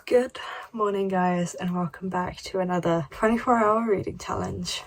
Good morning guys, and welcome back to another 24-hour reading challenge.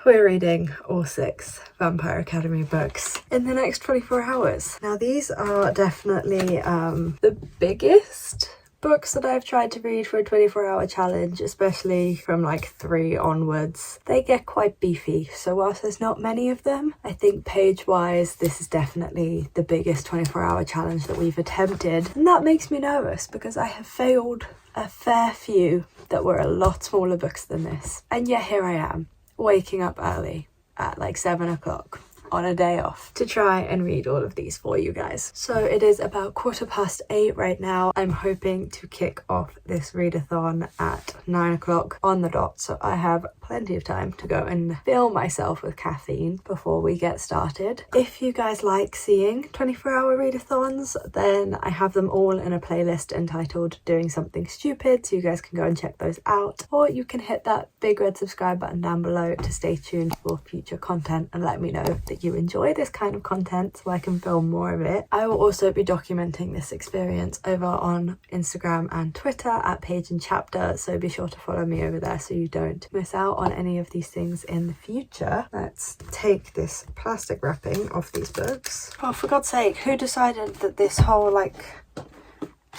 We're reading all 6 Vampire Academy books in the next 24 hours. Now these are definitely the biggest books that I've tried to read for a 24-hour challenge, especially from like 3 onwards. They get quite beefy, so whilst there's not many of them, I think page-wise this is definitely the biggest 24-hour challenge that we've attempted, and that makes me nervous because I have failed a fair few that were a lot smaller books than this, and yet here I am, waking up early at like 7 o'clock on a day off to try and read all of these for you guys. So it is about 8:15 right now. I'm hoping to kick off this readathon at 9 o'clock on the dot, so I have plenty of time to go and fill myself with caffeine before we get started. If you guys like seeing 24-hour readathons, then I have them all in a playlist entitled Doing Something Stupid, so you guys can go and check those out, or you can hit that big red subscribe button down below to stay tuned for future content and let me know that you enjoy this kind of content so I can film more of it. I will also be documenting this experience over on Instagram and Twitter at Page and Chapter, so be sure to follow me over there so you don't miss out on any of these things in the future. Let's take this plastic wrapping off these books. Oh, for God's sake, who decided that this whole like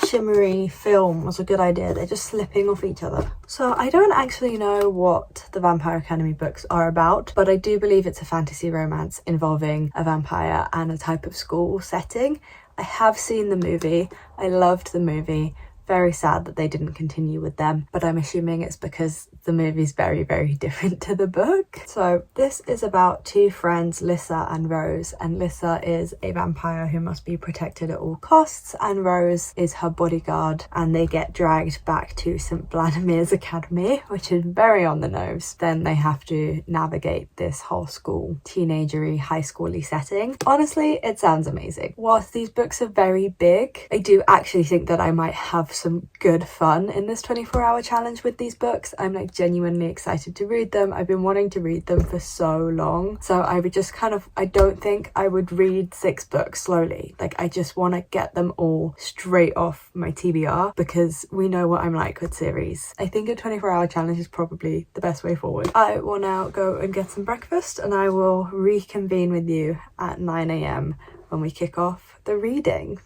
shimmery film was a good idea? They're just slipping off each other. So I don't actually know what the Vampire Academy books are about, but I do believe it's a fantasy romance involving a vampire and a type of school setting. I have seen the movie. I loved the movie. Very sad that they didn't continue with them, but I'm assuming it's because the movie's very, very different to the book. So this is about 2 friends, Lissa and Rose, and Lissa is a vampire who must be protected at all costs, and Rose is her bodyguard, and they get dragged back to St. Vladimir's Academy, which is very on the nose. Then they have to navigate this whole school, teenagery, high schooly setting. Honestly, it sounds amazing. Whilst these books are very big, I do actually think that I might have some good fun in this 24-hour challenge with these books. I'm like genuinely excited to read them. I've been wanting to read them for so long, so I would just I don't think I would read 6 books slowly. Like, I just want to get them all straight off my TBR because we know what I'm like with series. I think a 24-hour challenge is probably the best way forward. I will now go and get some breakfast, and I will reconvene with you at 9 AM when we kick off the reading.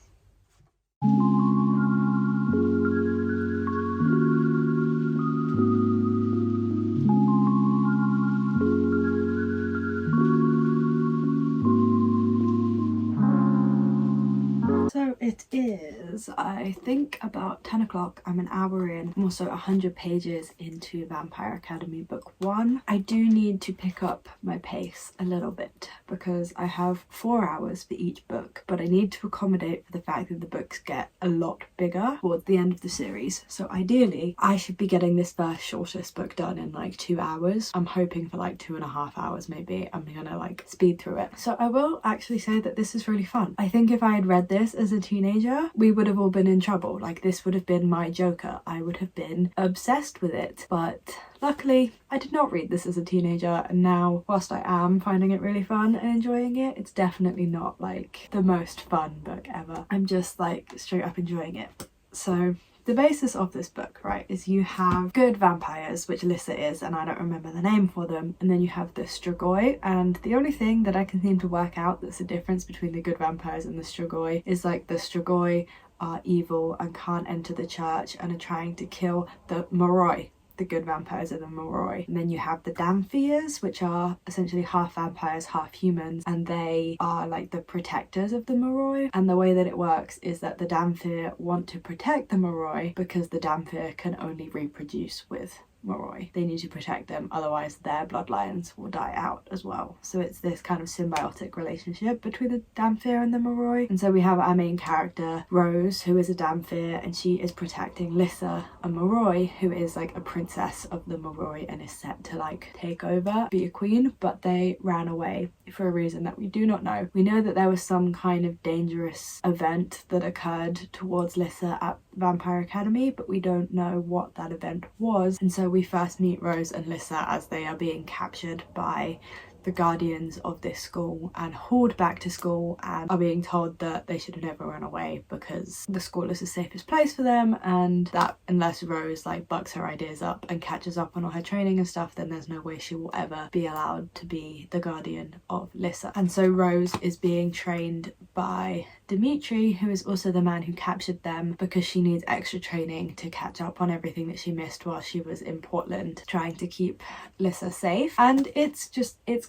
So it is, I think, about 10 o'clock. I'm an hour in. I'm also 100 pages into Vampire Academy Book 1. I do need to pick up my pace a little bit because I have 4 hours for each book, but I need to accommodate for the fact that the books get a lot bigger towards the end of the series. So ideally, I should be getting this first shortest book done in like 2 hours. I'm hoping for like 2.5 hours maybe. I'm gonna like speed through it. So I will actually say that this is really fun. I think if I had read this as a teenager, we would have all been in trouble. Like, this would have been my Joker. I would have been obsessed with it, but luckily I did not read this as a teenager, and now whilst I am finding it really fun and enjoying it, it's definitely not like the most fun book ever. I'm just like straight up enjoying it. So the basis of this book, right, is you have good vampires, which Lissa is, and I don't remember the name for them, and then you have the Strigoi, and the only thing that I can seem to work out that's the difference between the good vampires and the Strigoi is like the Strigoi are evil and can't enter the church and are trying to kill the Moroi. The good vampires are the Moroi. And then you have the Damphirs, which are essentially half vampires, half humans, and they are like the protectors of the Moroi. And the way that it works is that the Damphir want to protect the Moroi because the Damphir can only reproduce with Moroi. They need to protect them, otherwise their bloodlines will die out as well. So it's this kind of symbiotic relationship between the Damphir and the Moroi. And so we have our main character, Rose, who is a Damphir, and she is protecting Lissa, a Moroi, who is like a princess of the Moroi and is set to like take over, be a queen, but they ran away for a reason that we do not know. We know that there was some kind of dangerous event that occurred towards Lissa at Vampire Academy, but we don't know what that event was. And so we first meet Rose and Lissa as they are being captured by the guardians of this school and hauled back to school and are being told that they should have never run away because the school is the safest place for them, and that unless Rose like bucks her ideas up and catches up on all her training and stuff, then there's no way she will ever be allowed to be the guardian of Lissa. And so Rose is being trained by Dimitri, who is also the man who captured them, because she needs extra training to catch up on everything that she missed while she was in Portland trying to keep Lissa safe. And it's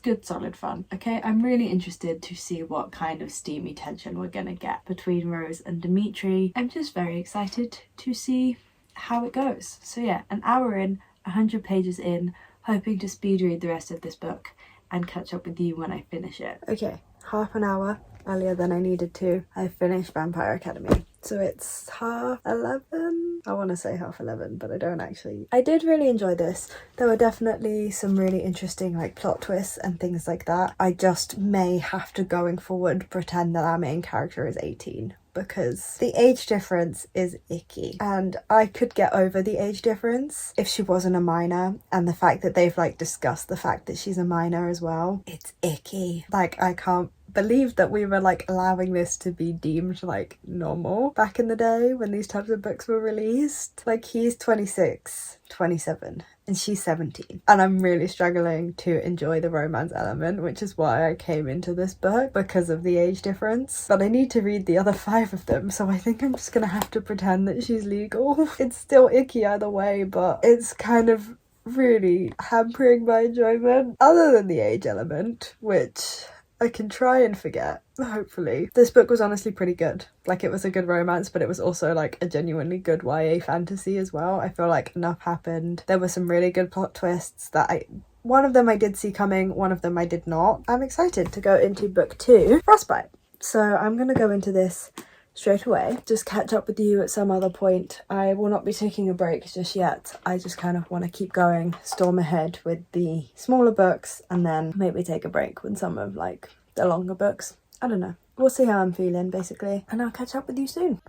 good solid fun. Okay, I'm really interested to see what kind of steamy tension we're gonna get between Rose and Dimitri. I'm just very excited to see how it goes. So yeah, an hour in, 100 pages in, hoping to speed read the rest of this book and catch up with you when I finish it. Okay, half an hour earlier than I needed to, I finished Vampire Academy. So it's 11:30. I want to say 11:30, but I don't actually. I did really enjoy this. There were definitely some really interesting like plot twists and things like that. I just may have to, going forward, pretend that our main character is 18, because the age difference is icky, and I could get over the age difference if she wasn't a minor, and the fact that they've like discussed the fact that she's a minor as well, it's icky. Like, I can't believe that we were like allowing this to be deemed like normal back in the day when these types of books were released. Like, he's 26, 27 and she's 17, and I'm really struggling to enjoy the romance element, which is why I came into this book, because of the age difference. But I need to read the other 5 of them, so I think I'm just gonna have to pretend that she's legal. It's still icky either way, but it's kind of really hampering my enjoyment, other than the age element, which I can try and forget, hopefully. This book was honestly pretty good. Like, it was a good romance, but it was also like a genuinely good YA fantasy as well. I feel like enough happened. There were some really good plot twists that one of them I did see coming, one of them I did not. I'm excited to go into book 2, Frostbite. So I'm gonna go into this straight away, just catch up with you at some other point. I will not be taking a break just yet. I just kind of want to keep going, storm ahead with the smaller books, and then maybe take a break with some of like the longer books. I don't know, we'll see how I'm feeling basically, and I'll catch up with you soon.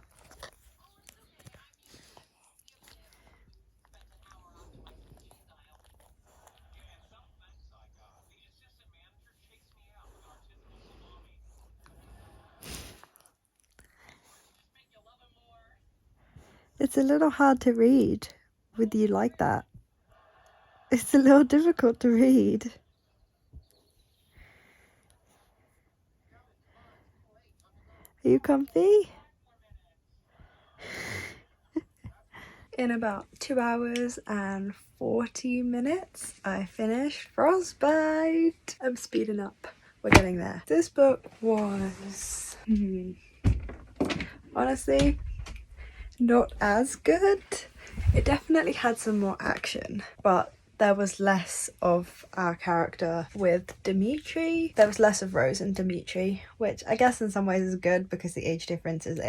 It's a little hard to read with you like that. It's a little difficult to read. Are you comfy? In about 2 hours and 40 minutes, I finished Frostbite. I'm speeding up. We're getting there. This book was, honestly, not as good. It definitely had some more action, but there was less of our character with Dimitri. There was less of Rose and Dimitri, which I guess in some ways is good because the age difference is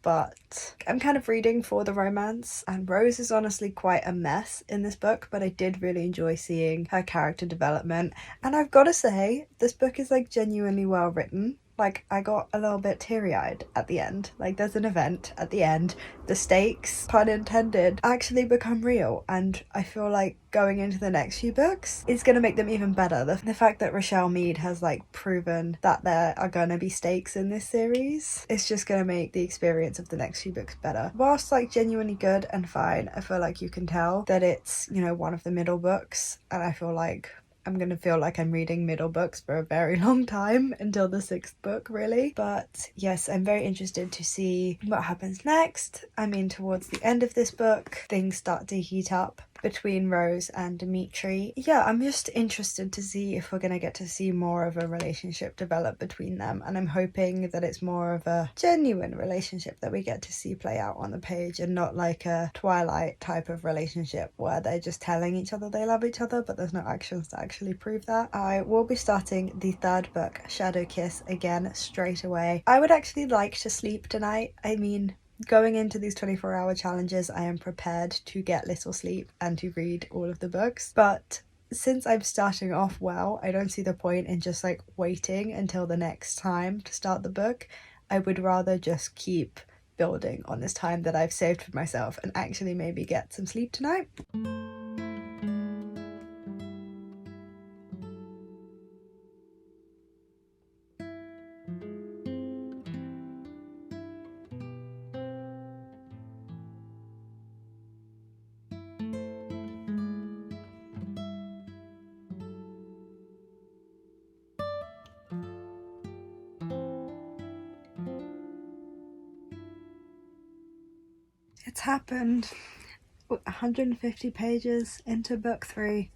but I'm kind of reading for the romance, and Rose is honestly quite a mess in this book, but I did really enjoy seeing her character development. And I've got to say, this book is like genuinely well written. Like, I got a little bit teary-eyed at the end. Like, there's an event at the end. The stakes, pun intended, actually become real. And I feel like going into the next few books is going to make them even better. The fact that Rochelle Mead has, like, proven that there are going to be stakes in this series, it's just going to make the experience of the next few books better. Whilst, like, genuinely good and fine, I feel like you can tell that it's, you know, one of the middle books. And I feel like I'm gonna feel like I'm reading middle books for a very long time, until the 6th book really. But yes, I'm very interested to see what happens next. I mean, towards the end of this book, things start to heat up between Rose and Dimitri. Yeah, I'm just interested to see if we're gonna get to see more of a relationship develop between them, and I'm hoping that it's more of a genuine relationship that we get to see play out on the page, and not like a Twilight type of relationship where they're just telling each other they love each other but there's no actions to actually prove that. I will be starting the 3rd book, Shadow Kiss, again straight away. I would actually like to sleep tonight. I mean, going into these 24-hour challenges, I am prepared to get little sleep and to read all of the books. But since I'm starting off well, I don't see the point in just like waiting until the next time to start the book. I would rather just keep building on this time that I've saved for myself and actually maybe get some sleep tonight. It's happened. 150 pages into book 3,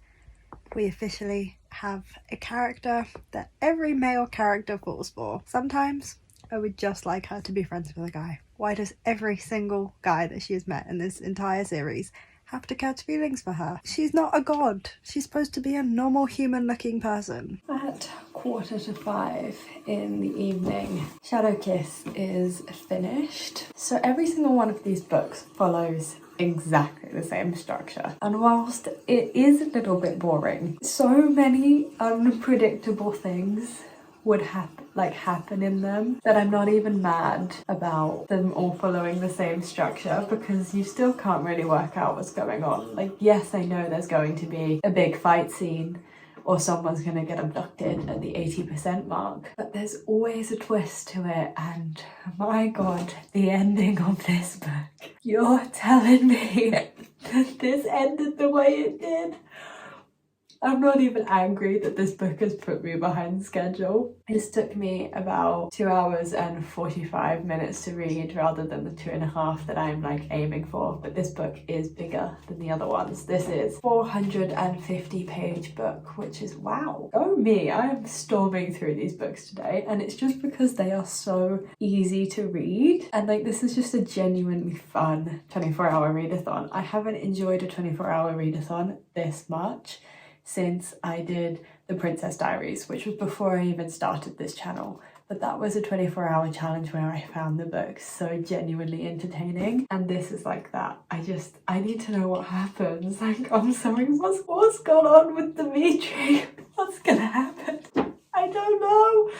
we officially have a character that every male character falls for. Sometimes I would just like her to be friends with a guy. Why does every single guy that she has met in this entire series have to catch feelings for her? She's not a god. She's supposed to be a normal human looking person. At 4:45 in the evening, Shadow Kiss is finished. So every single one of these books follows exactly the same structure, and whilst it is a little bit boring, so many unpredictable things would happen in them that I'm not even mad about them all following the same structure, because you still can't really work out what's going on. Like, yes, I know there's going to be a big fight scene or someone's gonna get abducted at the 80% mark, but there's always a twist to it, and my god, the ending of this book. You're telling me that this ended the way it did? I'm not even angry that this book has put me behind schedule. This took me about 2 hours and 45 minutes to read rather than the 2.5 that I'm like aiming for, but this book is bigger than the other ones. This is 450 page book, which is wow. Oh me, I am storming through these books today, and it's just because they are so easy to read, and like this is just a genuinely fun 24-hour readathon. I haven't enjoyed a 24-hour readathon this much since I did the Princess Diaries, which was before I even started this channel. But that was a 24-hour challenge where I found the book so genuinely entertaining, and this is like that. I need to know what happens. Like, I'm sorry, what's gone on with Dimitri? What's gonna happen? I don't know.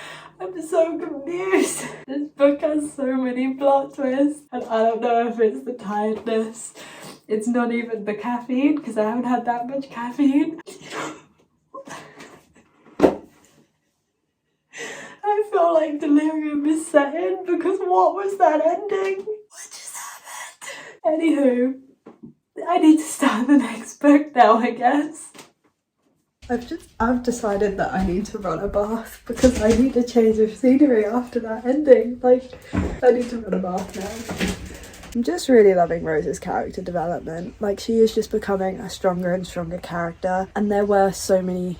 I'm so confused. This book has so many plot twists, and I don't know if it's the tiredness. It's not even the caffeine, because I haven't had that much caffeine. I feel like delirium is set in, because what was that ending? What just happened? Anywho, I need to start the next book now, I guess. I've decided that I need to run a bath, because I need a change of scenery after that ending. Like, I need to run a bath now. I'm just really loving Rose's character development. Like, she is just becoming a stronger and stronger character, and there were so many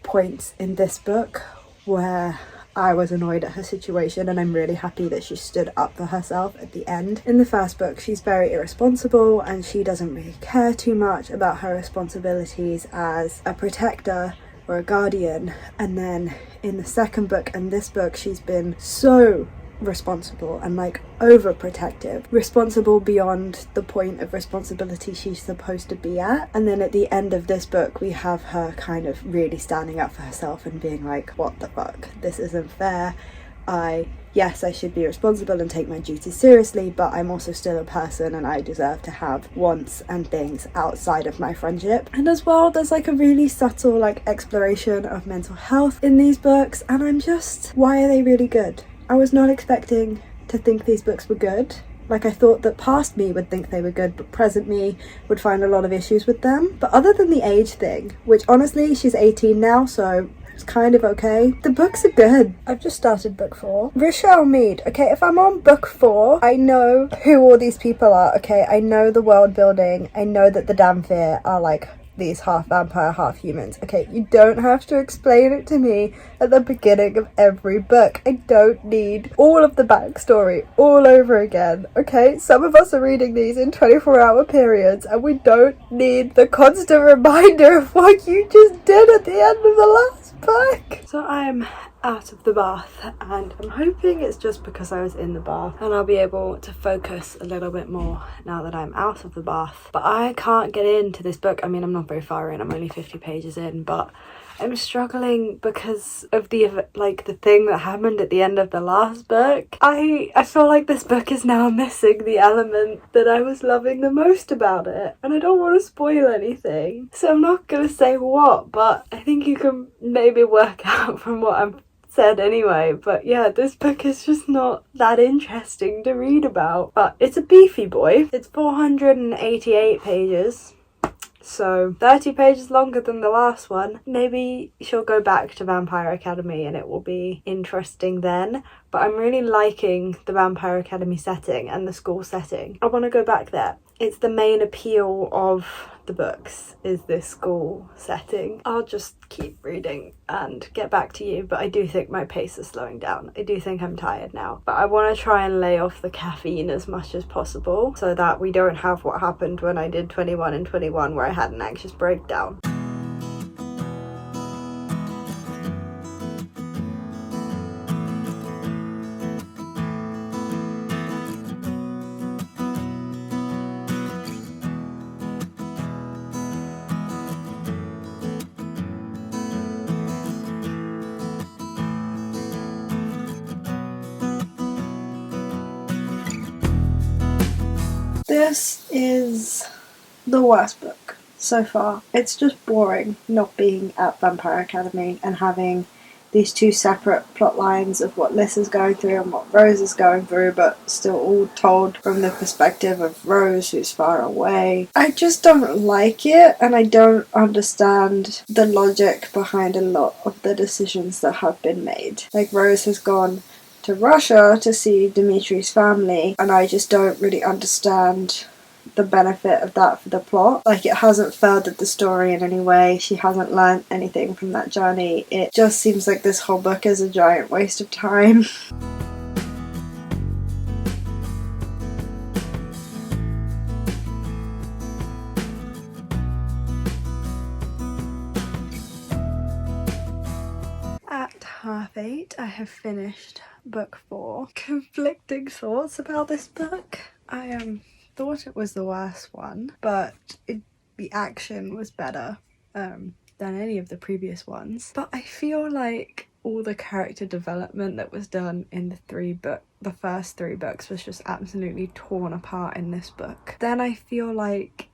points in this book where I was annoyed at her situation, and I'm really happy that she stood up for herself at the end. In the first book, she's very irresponsible, and she doesn't really care too much about her responsibilities as a protector or a guardian, and then in the second book and this book, she's been so responsible and like overprotective, responsible beyond the point of responsibility she's supposed to be at. And then at the end of this book, we have her kind of really standing up for herself and being like, what the fuck, this isn't fair. Yes, I should be responsible and take my duties seriously, but I'm also still a person, and I deserve to have wants and things outside of my friendship. And as well, there's like a really subtle like exploration of mental health in these books, and I'm just, why are they really good? I was not expecting to think these books were good. Like, I thought that past me would think they were good, but present me would find a lot of issues with them. But other than the age thing, which honestly, she's 18 now, so it's kind of okay, the books are good. I've just started book 4. Rochelle Mead. Okay, if I'm on book 4, I know who all these people are, okay? I know the world building. I know that the Damphir are like these half vampire, half humans. Okay, you don't have to explain it to me at the beginning of every book. I don't need all of the backstory all over again, okay? Some of us are reading these in 24-hour periods, and we don't need the constant reminder of what you just did at the end of the last book. So I'm out of the bath, and I'm hoping it's just because I was in the bath, and I'll be able to focus a little bit more now that I'm out of the bath. But I can't get into this book. I mean, I'm not very far in, I'm only 50 pages in, but I'm struggling because of the thing that happened at the end of the last book. I feel like this book is now missing the element that I was loving the most about it, and I don't want to spoil anything, so I'm not gonna say what, but I think you can maybe work out from what I'm said anyway. But yeah, this book is just not that interesting to read about, but it's a beefy boy. It's 488 pages, so 30 pages longer than the last one. Maybe she'll go back to Vampire Academy and it will be interesting then, but I'm really liking the Vampire Academy setting and the school setting. I want to go back there. It's the main appeal of the books, is this school setting. I'll just keep reading and get back to you, but I do think my pace is slowing down. I do think I'm tired now, but I want to try and lay off the caffeine as much as possible so that we don't have what happened when I did 21 and 21 where I had an anxious breakdown. This is the worst book so far. It's just boring not being at Vampire Academy and having these two separate plot lines of what Liz is going through and what Rose is going through, but still all told from the perspective of Rose, who's far away. I just don't like it, and I don't understand the logic behind a lot of the decisions that have been made. Like, Rose has gone to Russia to see Dimitri's family, and I just don't really understand the benefit of that for the plot. Like, it hasn't furthered the story in any way. She hasn't learned anything from that journey. It just seems like this whole book is a giant waste of time. At 8:30, I have finished book 4. Conflicting thoughts about this book. I thought it was the worst one, but the action was better than any of the previous ones. But I feel like all the character development that was done in the first 3 books was just absolutely torn apart in this book. Then I feel like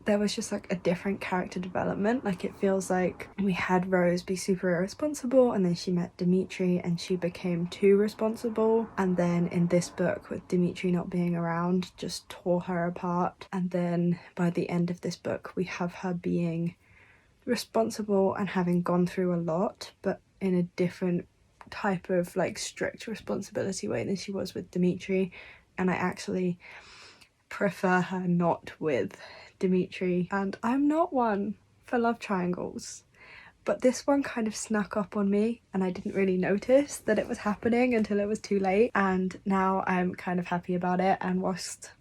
there was just like a different character development. Like, it feels like we had Rose be super irresponsible, and then she met Dimitri and she became too responsible, and then in this book, with Dimitri not being around, just tore her apart. And then by the end of this book, we have her being responsible and having gone through a lot, but in a different type of like strict responsibility way than she was with Dimitri. And I actually prefer her not with Dimitri, and I'm not one for love triangles, but this one kind of snuck up on me and I didn't really notice that it was happening until it was too late, and now I'm kind of happy about it. And whilst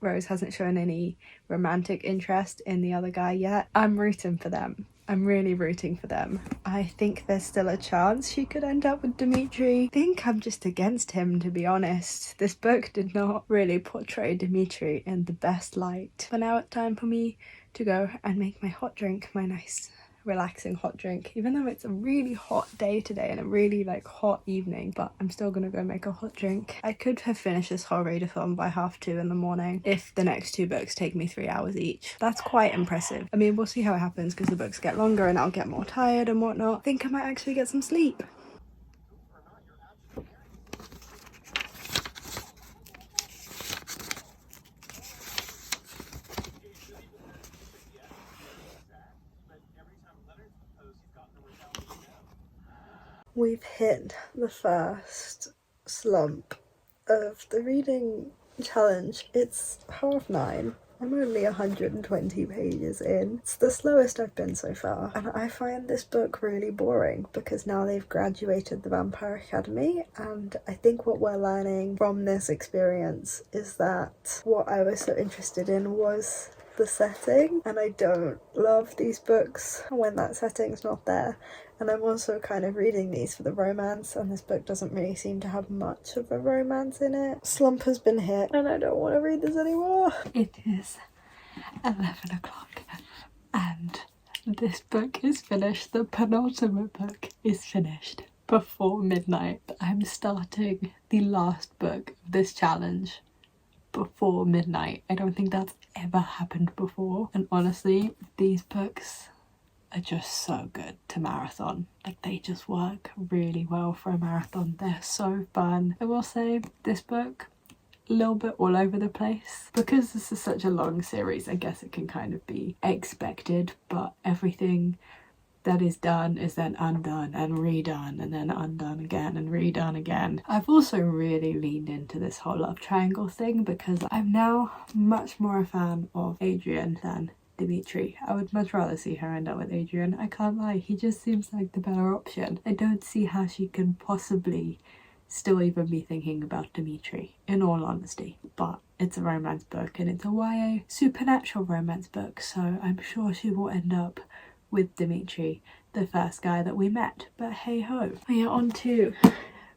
Rose hasn't shown any romantic interest in the other guy yet, I'm rooting for them. I'm really rooting for them. I think there's still a chance she could end up with Dimitri. I think I'm just against him, to be honest. This book did not really portray Dimitri in the best light. But now it's time for me to go and make my hot drink, my nice relaxing hot drink, even though it's a really hot day today and a really like hot evening, but I'm still gonna go make a hot drink. I could have finished this whole readathon by 2:30 in the morning if the next 2 books take me 3 hours each. That's quite impressive. I mean, we'll see how it happens because the books get longer and I'll get more tired and whatnot. I think I might actually get some sleep. We've hit the first slump of the reading challenge. It's 9:30. I'm only 120 pages in. It's the slowest I've been so far, and I find this book really boring because now they've graduated the Vampire Academy, and I think what we're learning from this experience is that what I was so interested in was the setting, and I don't love these books when that setting's not there. And I'm also kind of reading these for the romance, and this book doesn't really seem to have much of a romance in it. Slump has been hit, and I don't want to read this anymore. It is 11 o'clock, and this book is finished. The penultimate book is finished before midnight. I'm starting the last book of this challenge before midnight. I don't think that's ever happened before, and honestly, these books are just so good to marathon. Like, they just work really well for a marathon. They're so fun. I will say this book, a little bit all over the place. Because this is such a long series, I guess it can kind of be expected, but everything that is done is then undone and redone and then undone again and redone again. I've also really leaned into this whole love triangle thing because I'm now much more a fan of Adrian than Dimitri. I would much rather see her end up with Adrian. I can't lie, he just seems like the better option. I don't see how she can possibly still even be thinking about Dimitri, in all honesty. But it's a romance book and it's a YA supernatural romance book, so I'm sure she will end up with Dimitri, the first guy that we met. But hey ho. We are on to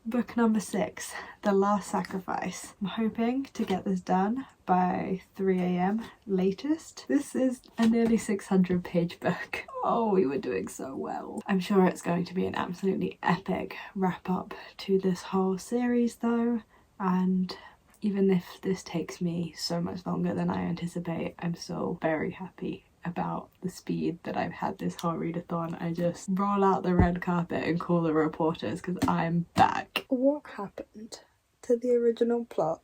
book number 6, The Last Sacrifice. I'm hoping to get this done by 3 AM latest. This is a nearly 600 page book. Oh, we were doing so well. I'm sure it's going to be an absolutely epic wrap up to this whole series though, and even if this takes me so much longer than I anticipate, I'm still very happy about the speed that I've had this whole readathon. I just roll out the red carpet and call the reporters because I'm back. What happened to the original plot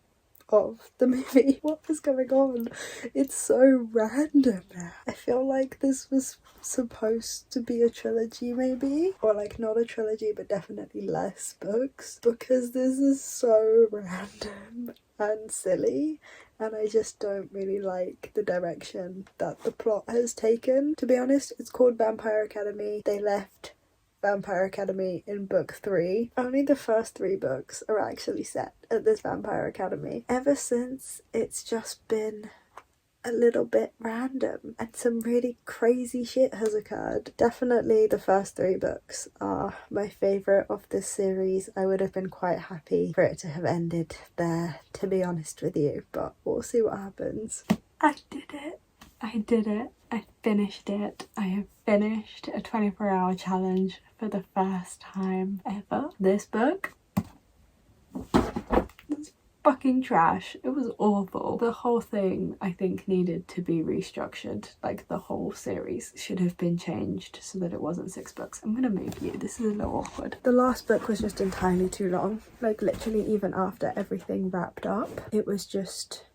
of the movie? What is going on? It's so random now. I feel like this was supposed to be a trilogy maybe, or like not a trilogy but definitely less books, because this is so random and silly, and I just don't really like the direction that the plot has taken. To be honest, it's called Vampire Academy. They left Vampire Academy in book 3. Only the first 3 books are actually set at this Vampire Academy. Ever since, it's just been a little bit random and some really crazy shit has occurred. Definitely the first 3 books are my favourite of this series. I would have been quite happy for it to have ended there, to be honest with you, but we'll see what happens. I did it. I did it. I finished it. I have finished a 24-hour challenge for the first time ever. This book, fucking trash. It was awful. The whole thing, I think, needed to be restructured. Like, the whole series should have been changed so that it wasn't 6 books. I'm gonna move you. This is a little awkward. The last book was just entirely too long. Like, literally, even after everything wrapped up, it was just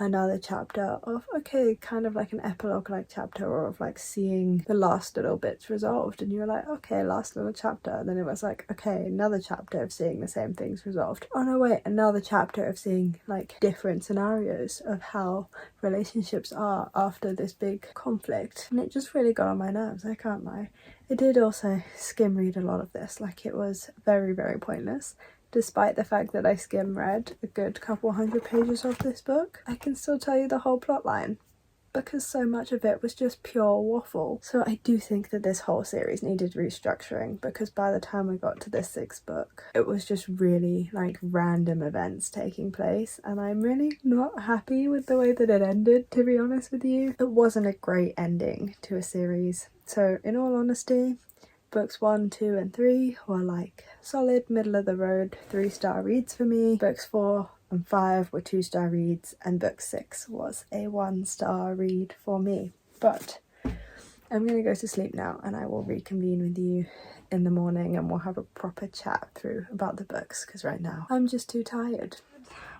another chapter of, okay, kind of like an epilogue like chapter, or of like seeing the last little bits resolved, and you're like, okay, last little chapter, and then it was like, okay, another chapter of seeing the same things resolved. Oh no, wait, another chapter of seeing like different scenarios of how relationships are after this big conflict, and it just really got on my nerves, I can't lie. I did also skim read a lot of this, like it was very, very pointless. Despite the fact that I skim read a good couple hundred pages of this book, I can still tell you the whole plot line because so much of it was just pure waffle. So I do think that this whole series needed restructuring, because by the time we got to this 6th book, it was just really like random events taking place, and I'm really not happy with the way that it ended, to be honest with you. It wasn't a great ending to a series. So in all honesty, books 1, 2 and 3 were like solid middle of the road 3-star reads for me. Books 4 and 5 were 2-star reads, and book 6 was a 1-star read for me. But I'm gonna go to sleep now, and I will reconvene with you in the morning and we'll have a proper chat through about the books, because right now I'm just too tired.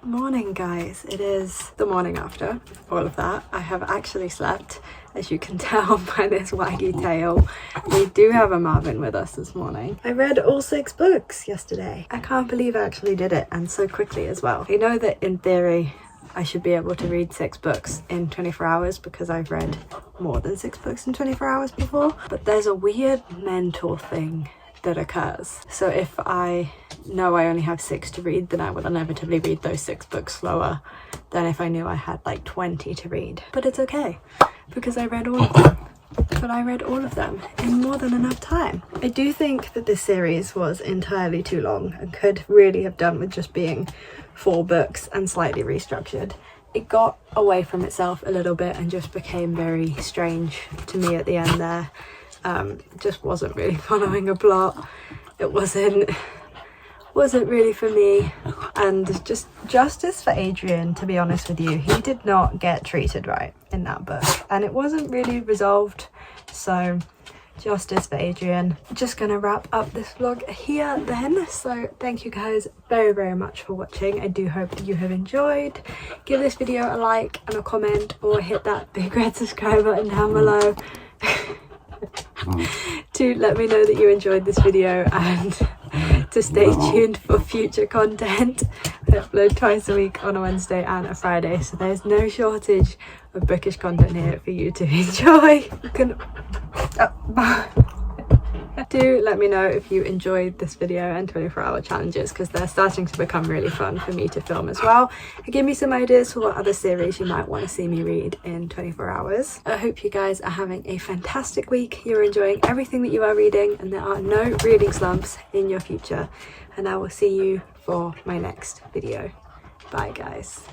Morning guys, it is the morning after all of that. I have actually slept, as you can tell by this waggy tail. We do have a Marvin with us this morning. I read all 6 books yesterday. I can't believe I actually did it, and so quickly as well. I know that in theory I should be able to read 6 books in 24 hours because I've read more than 6 books in 24 hours before, but there's a weird mental thing that occurs. So if I know I only have 6 to read, then I will inevitably read those 6 books slower than if I knew I had like 20 to read. But it's okay, because I read all of them. But I read all of them in more than enough time. I do think that this series was entirely too long and could really have done with just being 4 books and slightly restructured. It got away from itself a little bit and just became very strange to me at the end there. Just wasn't really following a plot. It wasn't really for me, and just justice for Adrian, to be honest with you. He did not get treated right in that book, and it wasn't really resolved, so justice for Adrian. Just gonna wrap up this vlog here then. So thank you guys very, very much for watching. I do hope that you have enjoyed. Give this video a like and a comment, or hit that big red subscribe button down below. to let me know that you enjoyed this video and to stay tuned for future content. I upload twice a week on a Wednesday and a Friday, so there's no shortage of bookish content here for you to enjoy. Do let me know if you enjoyed this video and 24-hour challenges, because they're starting to become really fun for me to film as well, and give me some ideas for what other series you might want to see me read in 24 hours. I hope you guys are having a fantastic week, you're enjoying everything that you are reading, and there are no reading slumps in your future, and I will see you for my next video. Bye guys.